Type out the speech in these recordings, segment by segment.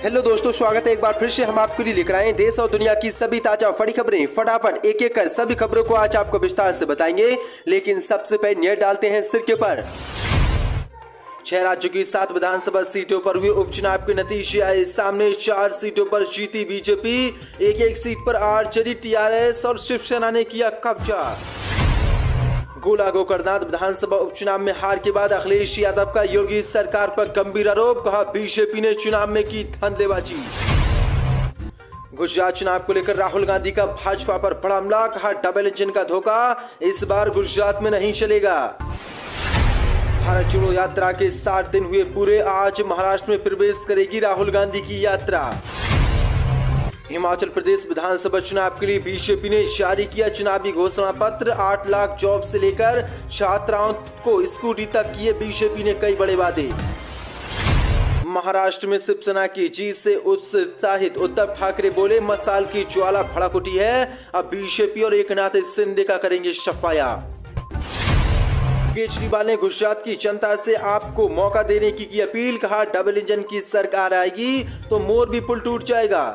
Hello दोस्तों, स्वागत है एक बार फिर से हम आपके लिए लेकर आए हैं देश और दुनिया की सभी ताजा बड़ी खबरें। फटाफट एक एक कर सभी खबरों को आज आपको विस्तार से बताएंगे, लेकिन सबसे पहले नजर डालते हैं सिरके पर। 6 राज्यों की 7 विधानसभा सीटों पर हुए उपचुनाव के नतीजे आए सामने। 4 सीटों पर जीती बीजेपी, एक सीट पर आरजेडी, टीआरएस और शिवसेना ने किया कब्जा। गोला गोकर्णनाथ विधानसभा उपचुनाव में हार के बाद अखिलेश यादव का योगी सरकार पर गंभीर आरोप, कहा बीजेपी ने चुनाव में की धांधलीबाजी। गुजरात चुनाव को लेकर राहुल गांधी का भाजपा पर बड़ा हमला, कहा डबल इंजन का धोखा इस बार गुजरात में नहीं चलेगा। भारत जोड़ो यात्रा के 60 दिन हुए पूरे, आज महाराष्ट्र में प्रवेश करेगी राहुल गांधी की यात्रा। हिमाचल प्रदेश विधानसभा चुनाव के लिए बीजेपी ने जारी किया चुनावी घोषणा पत्र। 8 लाख जॉब से लेकर छात्राओं को स्कूटी तक किए बीजेपी ने कई बड़े वादे। महाराष्ट्र में शिवसेना की जीत से उत्साहित उद्धव ठाकरे बोले, मसाल की ज्वाला भड़क उठी है, अब बीजेपी और एकनाथ शिंदे का करेंगे सफाया। केजरीवाल ने गुजरात की जनता से आपको मौका देने की अपील, कहा डबल इंजन की सरकार आएगी तो मोरबी पुल टूट जाएगा।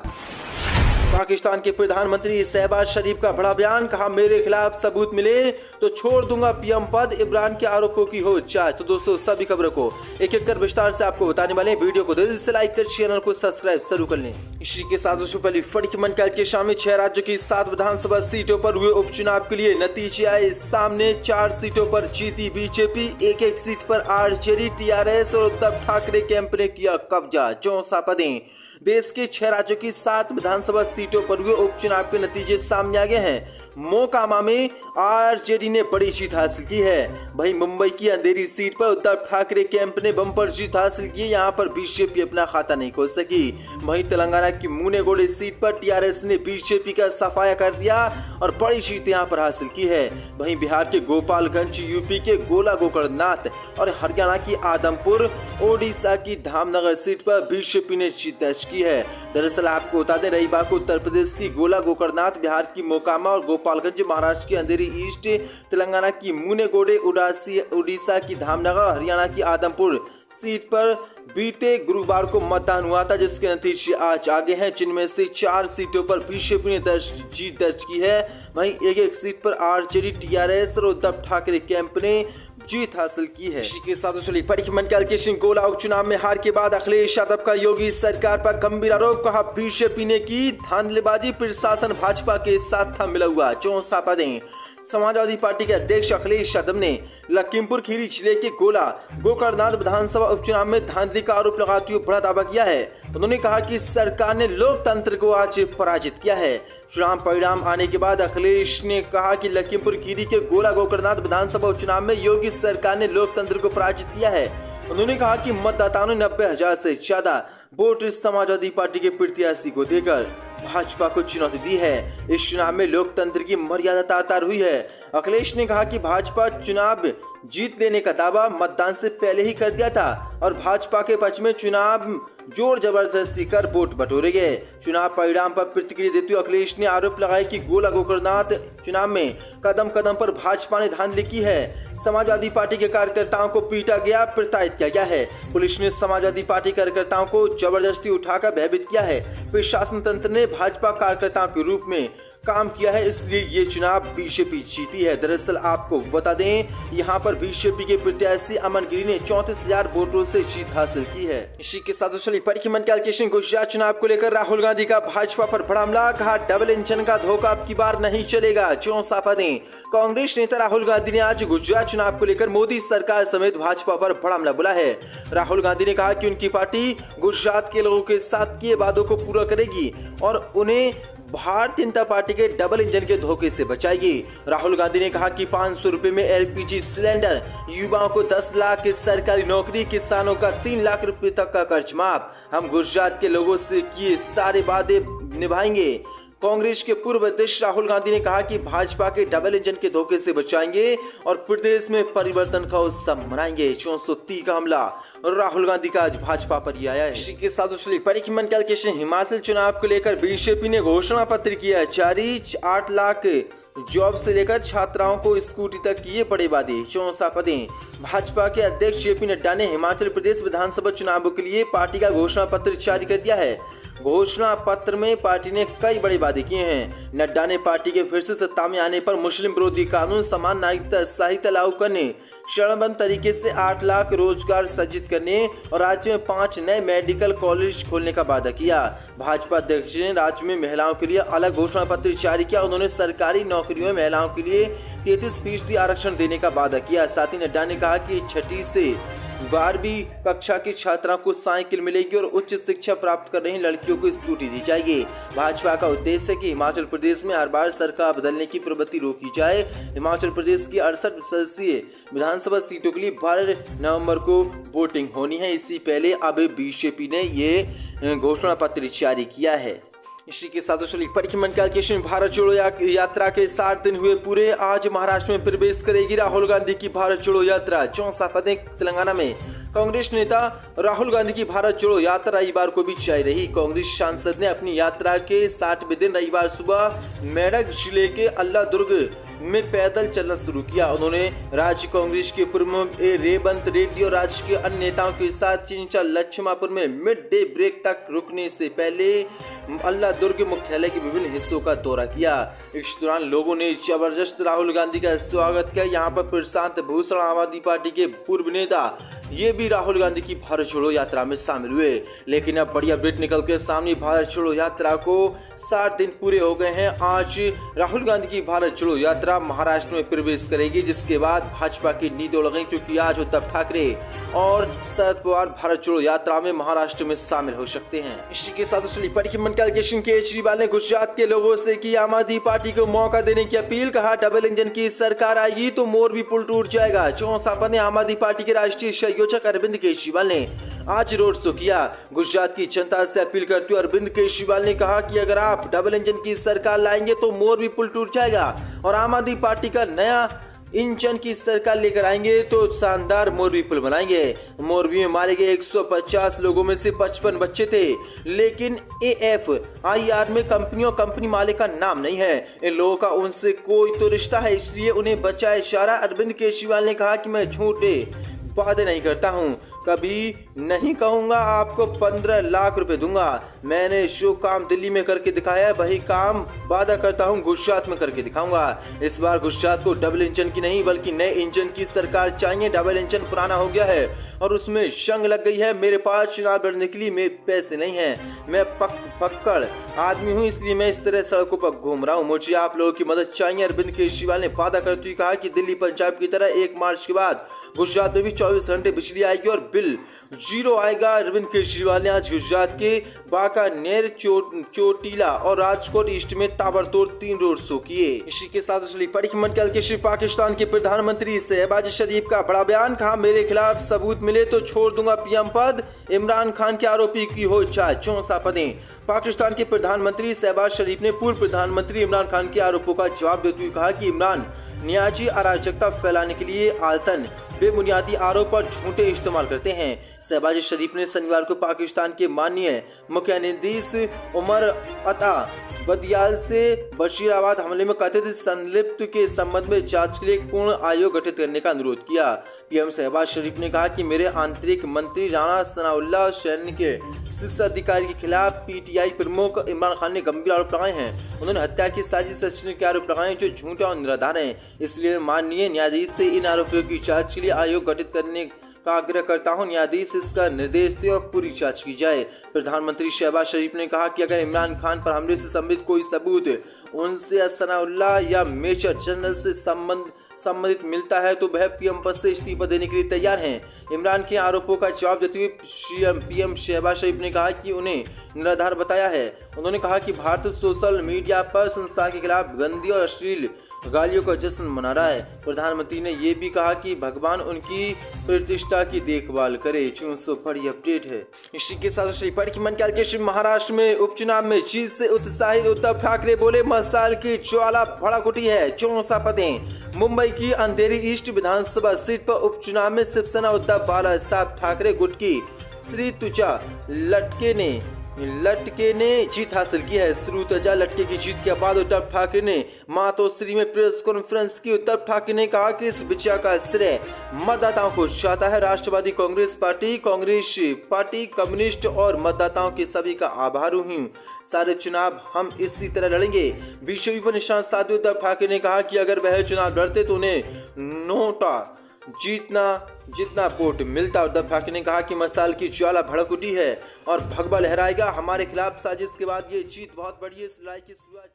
पाकिस्तान के प्रधानमंत्री शहबाज शरीफ का बड़ा बयान, कहा मेरे खिलाफ सबूत मिले तो छोड़ दूंगा पीएम पद, इमरान के आरोपों की हो जांच। तो दोस्तों सभी खबरों को एक एक कर विस्तार से आपको बताने वाले हैं। वीडियो को दिल से लाइक कर चैनल को सब्सक्राइब जरूर कर लें। इसी के साथ दोस्तों पहली फड़ी की मनकाल के शाम में 6 राज्यों की 7 विधानसभा सीटों पर हुए उपचुनाव के लिए नतीजे आए सामने। 4 सीटों पर जीती बीजेपी, एक सीट पर आरजेडी, टीआरएस और उद्धव ठाकरे कैंप ने किया कब्जा। 64 पदें। देश के 6 राज्यों की 7 विधानसभा सीटों पर हुए उपचुनाव के नतीजे सामने आ गए हैं। मोकामा में आरजेडी ने बड़ी जीत हासिल की है। वहीं मुंबई की अंधेरी सीट पर उद्धव ठाकरे कैंप ने बम्पर जीत हासिल की, यहां पर बीजेपी अपना खाता नहीं खोल सकी। वहीं तेलंगाना की मुनेगोडे सीट पर टीआरएस ने बीजेपी का सफाया कर दिया और बड़ी जीत यहां पर हासिल की है। वहीं बिहार के गोपालगंज, यूपी के गोला गोकर्णनाथ और हरियाणा की आदमपुर, ओडिशा की धामनगर सीट पर बीजेपी ने जीत दर्ज की है। दरअसल आपको बता दें, रविवार को उत्तर प्रदेश की गोला गोकर्णनाथ, बिहार की मोकामा और गोपालगंज, महाराष्ट्र की अंधेरी ईस्ट, तेलंगाना की मुनेगोडे, उड़ीसा की धामनगर, हरियाणा की आदमपुर सीट पर बीते गुरुवार को मतदान हुआ था, जिसके नतीजे आज आगे हैं, जिनमें से 4 सीटों पर बीजेपी ने जीत दर्ज की है। वहीं एक सीट पर आरजेडी, टीआरएस और उद्धव ठाकरे कैंप ने जीत हासिल की है। इसी के साथ मनकाल के गोला उपचुनाव में हार के बाद अखिलेश यादव का योगी सरकार पर गंभीर आरोप, कहा बीजेपी ने की धांधलीबाजी, प्रशासन भाजपा के साथ था मिला हुआ। 64 पदें। समाजवादी पार्टी के अध्यक्ष अखिलेश यादव ने लखीमपुर खीरी जिले के गोला गोकर्णनाथ विधानसभा उपचुनाव में धांधली का आरोप लगाते हुए बड़ा दावा किया है। उन्होंने कहा कि सरकार ने लोकतंत्र को आज पराजित किया है। चुनाव परिणाम आने के बाद अखिलेश ने कहा कि लखीमपुर खीरी के गोला गोकर्णनाथ विधानसभा उपचुनाव में योगी सरकार ने लोकतंत्र को पराजित किया है। उन्होंने कहा कि मतदाताओं ने 90,000 से ज्यादा वोट समाजवादी पार्टी के प्रत्याशी को देकर भाजपा को चुनौती दी है। इस चुनाव में लोकतंत्र की मर्यादा तार-तार हुई है। अखिलेश ने कहा कि भाजपा चुनाव जीत लेने का दावा मतदान से पहले ही कर दिया था और भाजपा के पक्ष में चुनाव जोर जबरदस्ती कर वोट बटोरे गए। चुनाव परिणाम पर प्रतिक्रिया देते हुए अखिलेश ने आरोप लगाया कि गोला गोकर्णनाथ चुनाव में कदम कदम पर भाजपा ने धांधली की है। समाजवादी पार्टी के कार्यकर्ताओं को पीटा गया, प्रताड़ित किया गया है। पुलिस ने समाजवादी पार्टी कार्यकर्ताओं को जबरदस्ती उठाकर भयभीत किया है। प्रशासन तंत्र ने भाजपा कार्यकर्ताओं के रूप में काम किया है, इसलिए ये चुनाव बीजेपी जीती है। दरअसल आपको बता दें, यहाँ पर बीजेपी के प्रत्याशी अमन गिरी ने 34,000 वोटों से जीत हासिल की है। इसी के साथ गुजरात चुनाव को लेकर राहुल गांधी का भाजपा पर बड़ा हमला, कहा डबल इंजन का धोखा अब की बार नहीं चलेगा। 64 पदें। कांग्रेस नेता राहुल गांधी ने आज गुजरात चुनाव को लेकर मोदी सरकार समेत भाजपा पर बड़ा हमला बोला है। राहुल गांधी ने कहा कि उनकी पार्टी गुजरात के लोगों के साथ किए वादों को पूरा करेगी और उन्हें भारतीय जनता पार्टी के डबल इंजन के धोखे से बचाएगी। राहुल गांधी ने कहा कि 500 रुपए में एलपीजी सिलेंडर, युवाओं को 10 लाख की सरकारी नौकरी, किसानों का 3 लाख रुपए तक का कर्ज माफ। हम गुजरात के लोगों से किए सारे वादे निभाएंगे। कांग्रेस के पूर्व अध्यक्ष राहुल गांधी ने कहा कि भाजपा के डबल इंजन के धोखे से बचाएंगे और प्रदेश में परिवर्तन का उत्सव मनाएंगे। 64 का हमला और राहुल गांधी का आज भाजपा पर ही आया है। इसी के साथ हिमाचल चुनाव को लेकर बीजेपी ने घोषणा पत्र किया जारी। 8 लाख जॉब से लेकर छात्राओं को स्कूटी तक किए बड़े वादे, 64 पदें। भाजपा के अध्यक्ष जेपी नड्डा ने हिमाचल प्रदेश विधानसभा चुनावों के लिए पार्टी का घोषणा पत्र जारी कर दिया है। घोषणा पत्र में पार्टी ने कई बड़े वादे किए हैं। नड्डा ने पार्टी के फिर से सत्ता में आने पर मुस्लिम विरोधी कानून, समान नागरिकता संहिता लागू करने, चरणबद्ध तरीके से 8 लाख रोजगार सृजित करने और राज्य में 5 नए मेडिकल कॉलेज खोलने का वादा किया। भाजपा अध्यक्ष ने राज्य में महिलाओं के लिए अलग घोषणा पत्र जारी किया। उन्होंने सरकारी नौकरियों में महिलाओं के लिए 33% आरक्षण देने का वादा किया। साथ ही नड्डा ने कहा कि 6ठी से 12वीं कक्षा की छात्राओं को साइकिल मिलेगी और उच्च शिक्षा प्राप्त कर रही लड़कियों को स्कूटी दी जाएगी। भाजपा का उद्देश्य है कि हिमाचल प्रदेश में हर बार सरकार बदलने की प्रवृत्ति रोकी जाए। हिमाचल प्रदेश की 68 सदस्यीय विधानसभा सीटों के लिए 12 नवंबर को वोटिंग होनी है। इससे पहले अब बीजेपी ने ये घोषणा पत्र जारी किया है। इसी के साथ भारत जोड़ो यात्रा के 60 दिन हुए पूरे। आज महाराष्ट्र में प्रवेश करेगी राहुल गांधी की भारत जोड़ो यात्रा। 64 पदें। तेलंगाना में कांग्रेस नेता राहुल गांधी की भारत जोड़ो यात्रा रविवार को भी जारी रही। कांग्रेस सांसद ने अपनी यात्रा के 60वें दिन रविवार सुबह मेडक जिले के अल्लादुर्ग में पैदल चलना शुरू किया। उन्होंने राज्य कांग्रेस के प्रमुख रेवंत रेड्डी और राज्य के अन्य नेताओं के साथ चिंचा लक्ष्मापुर में मिड डे ब्रेक तक रुकने से पहले अल्लादुर्ग मुख्यालय के विभिन्न हिस्सों का दौरा किया। इस दौरान लोगों ने जबरदस्त राहुल गांधी का स्वागत किया। यहाँ पर प्रशांत भूषण, आम आदमी पार्टी के पूर्व नेता, ये भी राहुल गांधी की भारत छोड़ो यात्रा में शामिल हुए। लेकिन अब बड़ी अपडेट निकल के सामने, भारत छोड़ो यात्रा को 60 दिन पूरे हो गए हैं। आज राहुल गांधी की भारत छोड़ो यात्रा महाराष्ट्र में प्रवेश करेगी, जिसके बाद भाजपा की नींद उड़ गई, क्योंकि आज उद्धव ठाकरे और शरद पवार भारत छोड़ो यात्रा में महाराष्ट्र में शामिल हो सकते हैं। इसी के साथ केजरीवाल ने गुजरात के लोगों से की आम आदमी पार्टी को मौका देने की अपील। कहा, डबल इंजन की सरकार आएगी तो मोरबी पुल टूट जाएगा। 64 ने आम आदमी पार्टी के राष्ट्रीय संयोजक अरविंद केजरीवाल ने आज रोड शो किया। गुजरात की जनता से अपील करते हुए अरविंद केजरीवाल ने कहा कि अगर आप डबल इंजन की सरकार लाएंगे तो मोरबी पुल टूट जाएगा और आम आदमी पार्टी का नया इंजन की सरकार लेकर आएंगे तो शानदार मोरबी पुल बनाएंगे। मोरबी में मारे गए 150 लोगों में से 55 बच्चे थे, लेकिन AFIR में कंपनी मालिक का नाम नहीं है। इन लोगों का उनसे कोई तो रिश्ता है, इसलिए उन्हें बचाए इशारा। अरविंद केजरीवाल ने कहा कि मैं झूठे वादे नहीं करता हूं, कभी नहीं कहूंगा आपको 15 लाख रुपए दूंगा। मैंने जो काम दिल्ली में करके दिखाया है वही काम वादा करता हूं गुजरात में करके दिखाऊंगा। इस बार गुजरात को डबल इंजन की नहीं बल्कि नए इंजन की सरकार चाहिए। डबल इंजन पुराना हो गया है और उसमें जंग लग गई है। मेरे पास चुनाव लड़ने के लिए मेरे पैसे नहीं है। मैं पक्कड़ आदमी हूं, इसलिए मैं इस तरह सड़कों पर घूम रहा हूं। मुझे आप लोगों की मदद चाहिए। अरविंद केजरीवाल ने वादा करते हुए कहा कि दिल्ली पंजाब की तरह 1 मार्च के बाद गुजरात में भी 24 घंटे बिजली आएगी और बिल 0 आएगा। अरविंद केजरीवाल ने आज गुजरात के बाकानेर, चोटीला और राजकोट ईस्ट में ताबड़तोड़ 3 रोड शो किए। इसी के साथ पाकिस्तान के प्रधानमंत्री शहबाज शरीफ का बड़ा बयान। कहा, मेरे खिलाफ सबूत मिले तो छोड़ दूंगा पीएम पद। इमरान खान के आरोपी की हो चाहे 64 पदें। पाकिस्तान के प्रधानमंत्री शहबाज शरीफ ने पूर्व प्रधानमंत्री इमरान खान के आरोपों का जवाब देते हुए कहा कि इमरान न्याजी अराजकता फैलाने के लिए आदतन बेबुनियादी आरोप और झूठे इस्तेमाल करते हैं। शहबाज शरीफ ने शनिवार को पाकिस्तान के माननीय मुख्य न्यायाधीश उमर अता बदियाल से बशीराबाद हमले में कथित संलिप्त के संबंध में जांच के लिए एक पूर्ण आयोग गठित करने का अनुरोध किया। पीएम शहबाज शरीफ ने कहा कि मेरे आंतरिक मंत्री राणा सनाउल्लाह सैनी के शीर्ष अधिकारी के खिलाफ पीटीआई प्रमुख इमरान खान ने गंभीर आरोप लगाए हैं। उन्होंने हत्या की साजिश रचने के आरोप लगाए जो झूठे और निराधार हैं। इसलिए माननीय न्यायाधीश से इन आरोपों की जांच के लिए आयोग गठित करने का आग्रह करता हूं। न्यायाधीश इसका निर्देश दे और पूरी जांच की जाए। प्रधानमंत्री शहबाज शरीफ ने कहा कि अगर इमरान खान पर हमले से संबंधित कोई सबूत उनसे सनाउल्लाह या मेजर जनरल से संबंधित मिलता है तो वह पीएम पद से इस्तीफा देने के लिए तैयार हैं। इमरान के आरोपों का जवाब देते हुए पीएम शहबाज शरीफ ने कहा कि उन्हें निराधार बताया है। उन्होंने कहा कि भारत सोशल मीडिया पर संस्था के खिलाफ गंदी और अश्लील गालियों का जश्न मना रहा है। प्रधानमंत्री ने यह भी कहा कि भगवान उनकी प्रतिष्ठा की देखभाल करे। बड़ी अपडेट है। इसी के साथ महाराष्ट्र में उपचुनाव में जीत से उत्साहित उद्धव ठाकरे बोले, मसाल की ज्वाला भड़क उठी है। 64 पदें। मुंबई की अंधेरी ईस्ट विधानसभा सीट पर उपचुनाव में शिवसेना उद्धव बाला साहब ठाकरे गुट की श्री तुषा लटके ने लटके ने जीत हासिल की है। श्री तजा लटके की जीत के बाद उद्धव ठाकरे ने मातोश्री में प्रेस कॉन्फ्रेंस की। उद्धव ठाकरे ने कहा कि इस विजय का श्रेय मतदाताओं को जाता है। राष्ट्रवादी कांग्रेस पार्टी, कम्युनिस्ट और मतदाताओं के सभी का आभारी हूँ। सारे चुनाव हम इसी तरह लड़ेंगे। बीजेपी पर निशान साधते उद्धव ठाकरे ने कहा कि अगर वह चुनाव लड़ते तो उन्हें नोटा जितना वोट मिलता। उद्धव ठाकरे ने कहा कि मशाल की ज्वाला भड़क उठी है और भगवा लहराएगा। हमारे खिलाफ साजिश के बाद ये जीत बहुत बड़ी है। इस लड़ाई की शुरुआत